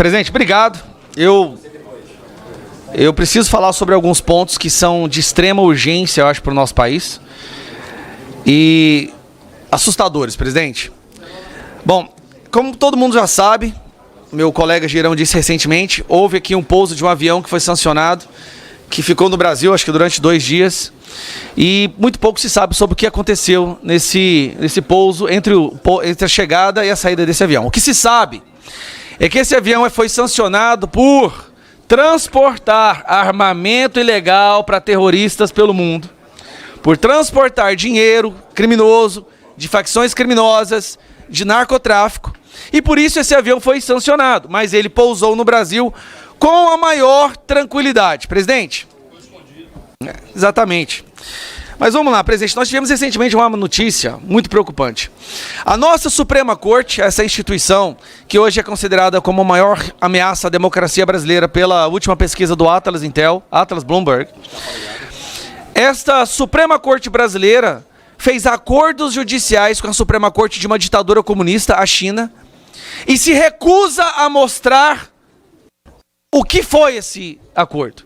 Presidente, obrigado. Eu preciso falar sobre alguns pontos que são de extrema urgência, eu acho, para o nosso país. E assustadores, presidente. Bom, como todo mundo já sabe, meu colega Girão disse recentemente, houve aqui um pouso de um avião que foi sancionado, que ficou no Brasil, acho que durante 2 dias. E muito pouco se sabe sobre o que aconteceu nesse pouso entre a chegada e a saída desse avião. O que se sabe é que esse avião foi sancionado por transportar armamento ilegal para terroristas pelo mundo, por transportar dinheiro criminoso, de facções criminosas, de narcotráfico, e por isso esse avião foi sancionado, mas ele pousou no Brasil com a maior tranquilidade. Presidente? Exatamente. Mas vamos lá, presidente, nós tivemos recentemente uma notícia muito preocupante. A nossa Suprema Corte, essa instituição que hoje é considerada como a maior ameaça à democracia brasileira pela última pesquisa do Atlas Intel, Atlas Bloomberg, esta Suprema Corte brasileira fez acordos judiciais com a Suprema Corte de uma ditadura comunista, a China, e se recusa a mostrar o que foi esse acordo.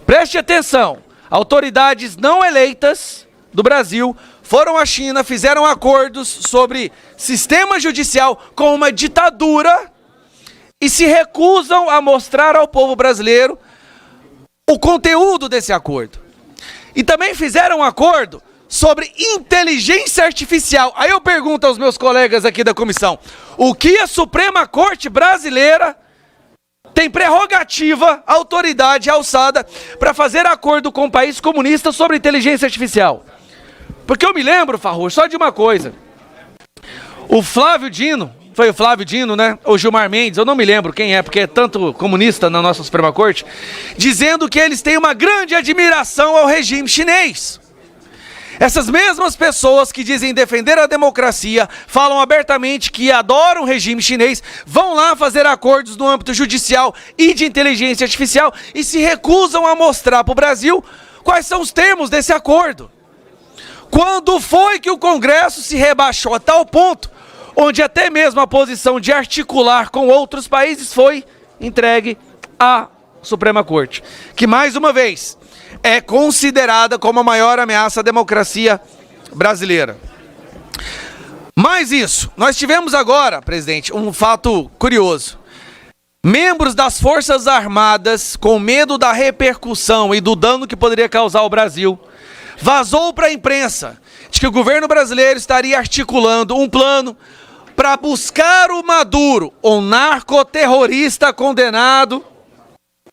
Preste atenção. Autoridades não eleitas do Brasil foram à China, fizeram acordos sobre sistema judicial com uma ditadura e se recusam a mostrar ao povo brasileiro o conteúdo desse acordo. E também fizeram um acordo sobre inteligência artificial. Aí eu pergunto aos meus colegas aqui da comissão, o que a Suprema Corte brasileira tem prerrogativa, autoridade alçada para fazer acordo com o país comunista sobre inteligência artificial? Porque eu me lembro, Farrour, só de uma coisa. O Flávio Dino, foi o Flávio Dino, né? Ou Gilmar Mendes, eu não me lembro quem é, porque é tanto comunista na nossa Suprema Corte, dizendo que eles têm uma grande admiração ao regime chinês. Essas mesmas pessoas que dizem defender a democracia, falam abertamente que adoram o regime chinês, vão lá fazer acordos no âmbito judicial e de inteligência artificial e se recusam a mostrar para o Brasil quais são os termos desse acordo. Quando foi que o Congresso se rebaixou a tal ponto, onde até mesmo a posição de articular com outros países foi entregue à Suprema Corte, que mais uma vez é considerada como a maior ameaça à democracia brasileira. Mais isso, nós tivemos agora, presidente, um fato curioso. Membros das Forças Armadas, com medo da repercussão e do dano que poderia causar ao Brasil, vazou para a imprensa de que o governo brasileiro estaria articulando um plano para buscar o Maduro, um narcoterrorista condenado,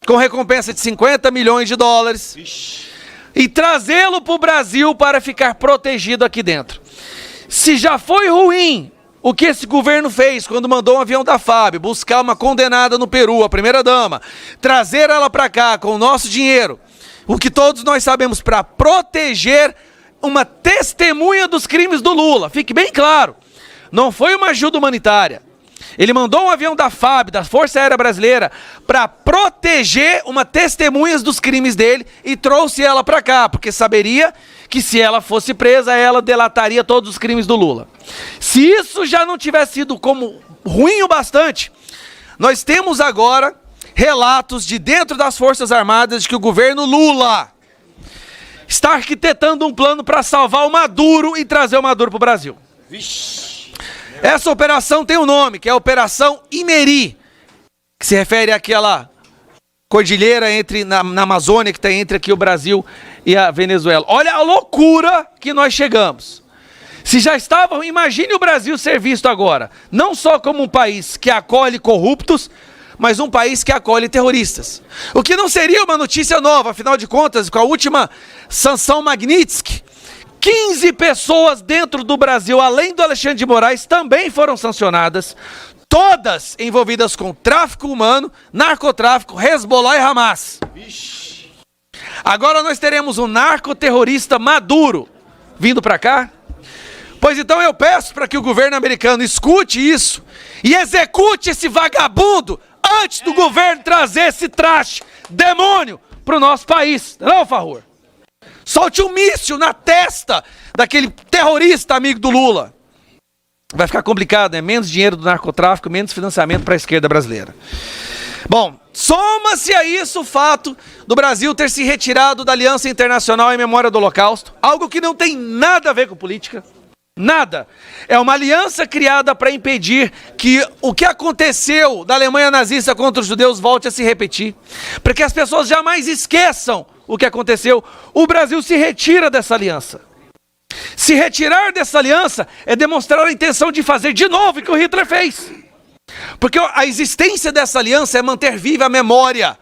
com recompensa de 50 milhões de dólares, e trazê-lo para o Brasil para ficar protegido aqui dentro. Se já foi ruim o que esse governo fez quando mandou um avião da FAB buscar uma condenada no Peru, a primeira-dama, trazer ela para cá com o nosso dinheiro, o que todos nós sabemos, para proteger uma testemunha dos crimes do Lula. Fique bem claro, não foi uma ajuda humanitária. Ele mandou um avião da FAB, da Força Aérea Brasileira, para proteger uma testemunha dos crimes dele e trouxe ela para cá, porque saberia que se ela fosse presa, ela delataria todos os crimes do Lula. Se isso já não tivesse sido como ruim o bastante, nós temos agora relatos de dentro das Forças Armadas de que o governo Lula está arquitetando um plano para salvar o Maduro e trazer o Maduro para o Brasil. Vixe. Essa operação tem um nome, que é a Operação Imeri, que se refere àquela cordilheira na Amazônia, que está entre aqui o Brasil e a Venezuela. Olha a loucura que nós chegamos. Se já estavam, imagine o Brasil ser visto agora, não só como um país que acolhe corruptos, mas um país que acolhe terroristas. O que não seria uma notícia nova, afinal de contas, com a última sanção Magnitsky, 15 pessoas dentro do Brasil, além do Alexandre de Moraes, também foram sancionadas, todas envolvidas com tráfico humano, narcotráfico, Hezbollah e Hamas. Vixe. Agora nós teremos um narcoterrorista Maduro vindo para cá? Pois então eu peço para que o governo americano escute isso e execute esse vagabundo antes do governo trazer esse traste, demônio, para o nosso país. Não, Farrour? Solte um míssil na testa daquele terrorista amigo do Lula. vai ficar complicado, né? Menos dinheiro do narcotráfico, menos financiamento para a esquerda brasileira. Bom, soma-se a isso o fato do Brasil ter se retirado da Aliança Internacional em Memória do Holocausto, algo que não tem nada a ver com política, nada. É uma aliança criada para impedir que o que aconteceu da Alemanha nazista contra os judeus volte a se repetir, para que as pessoas jamais esqueçam o que aconteceu. O Brasil se retira dessa aliança. Se retirar dessa aliança é demonstrar a intenção de fazer de novo o que o Hitler fez. Porque a existência dessa aliança é manter viva a memória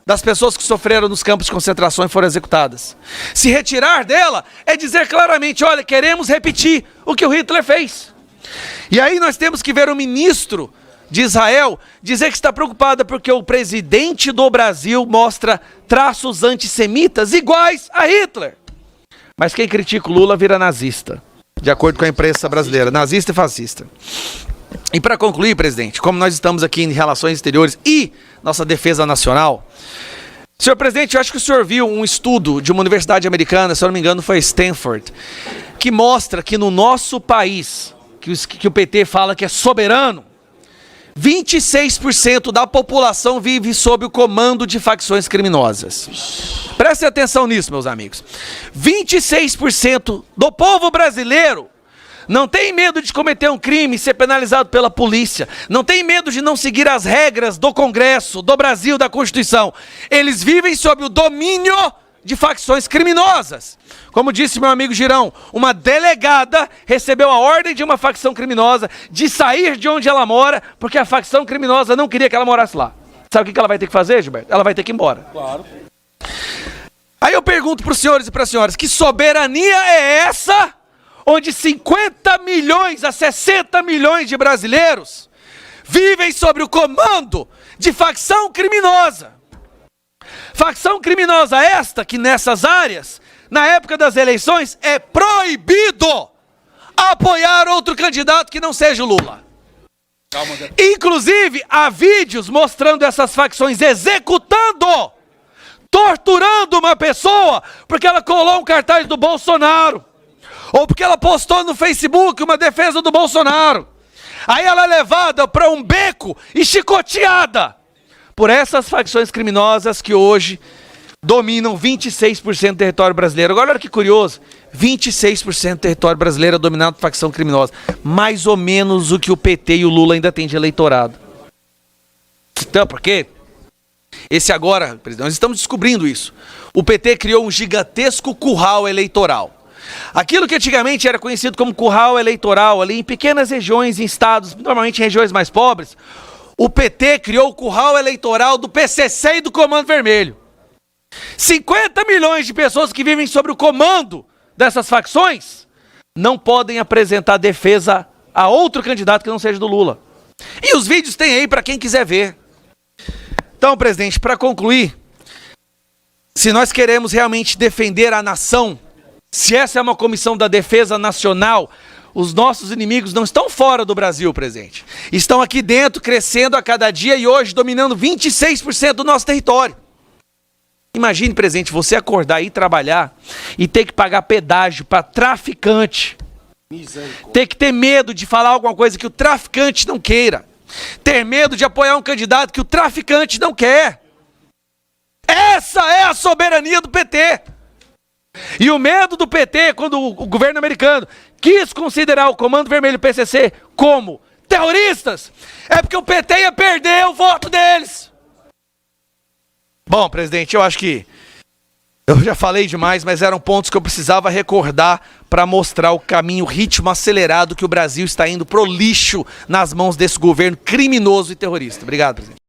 das pessoas que sofreram nos campos de concentração e foram executadas. Se retirar dela é dizer claramente, olha, queremos repetir o que o Hitler fez. E aí nós temos que ver o ministro de Israel dizer que está preocupada porque o presidente do Brasil mostra traços antissemitas iguais a Hitler. Mas quem critica o Lula vira nazista, de acordo com a imprensa brasileira, nazista e fascista. E para concluir, presidente, como nós estamos aqui em relações exteriores e nossa defesa nacional, senhor presidente, eu acho que o senhor viu um estudo de uma universidade americana, se eu não me engano foi Stanford, que mostra que no nosso país, que o PT fala que é soberano, 26% da população vive sob o comando de facções criminosas. Prestem atenção nisso, meus amigos. 26% do povo brasileiro não tem medo de cometer um crime e ser penalizado pela polícia. Não tem medo de não seguir as regras do Congresso, do Brasil, da Constituição. Eles vivem sob o domínio de facções criminosas. Como disse meu amigo Girão, uma delegada recebeu a ordem de uma facção criminosa de sair de onde ela mora, porque a facção criminosa não queria que ela morasse lá. Sabe o que ela vai ter que fazer, Gilberto? Ela vai ter que ir embora. Claro. Aí eu pergunto para os senhores e para as senhoras, que soberania é essa onde 50 milhões a 60 milhões de brasileiros vivem sob o comando de facção criminosa? Facção criminosa esta que nessas áreas, na época das eleições, é proibido apoiar outro candidato que não seja o Lula. Inclusive, há vídeos mostrando essas facções executando, torturando uma pessoa porque ela colou um cartaz do Bolsonaro, ou porque ela postou no Facebook uma defesa do Bolsonaro. Aí ela é levada para um beco e chicoteada por essas facções criminosas que hoje dominam 26% do território brasileiro. Agora olha que curioso, 26% do território brasileiro é dominado por facção criminosa. Mais ou menos o que o PT e o Lula ainda têm de eleitorado. Então, por quê? Esse agora, presidente, nós estamos descobrindo isso. O PT criou um gigantesco curral eleitoral. Aquilo que antigamente era conhecido como curral eleitoral, ali em pequenas regiões, em estados, normalmente em regiões mais pobres, o PT criou o curral eleitoral do PCC e do Comando Vermelho. 50 milhões de pessoas que vivem sob o comando dessas facções não podem apresentar defesa a outro candidato que não seja do Lula. E os vídeos tem aí para quem quiser ver. Então, presidente, para concluir, se nós queremos realmente defender a nação, se essa é uma comissão da defesa nacional, os nossos inimigos não estão fora do Brasil, presidente. Estão aqui dentro, crescendo a cada dia e hoje dominando 26% do nosso território. Imagine, presidente, você acordar e ir trabalhar e ter que pagar pedágio para traficante. Ter que ter medo de falar alguma coisa que o traficante não queira. Ter medo de apoiar um candidato que o traficante não quer. Essa é a soberania do PT. E o medo do PT, quando o governo americano quis considerar o Comando Vermelho e o PCC como terroristas, é porque o PT ia perder o voto deles. Bom, presidente, eu acho que eu já falei demais, mas eram pontos que eu precisava recordar para mostrar o caminho, o ritmo acelerado que o Brasil está indo pro lixo nas mãos desse governo criminoso e terrorista. Obrigado, presidente.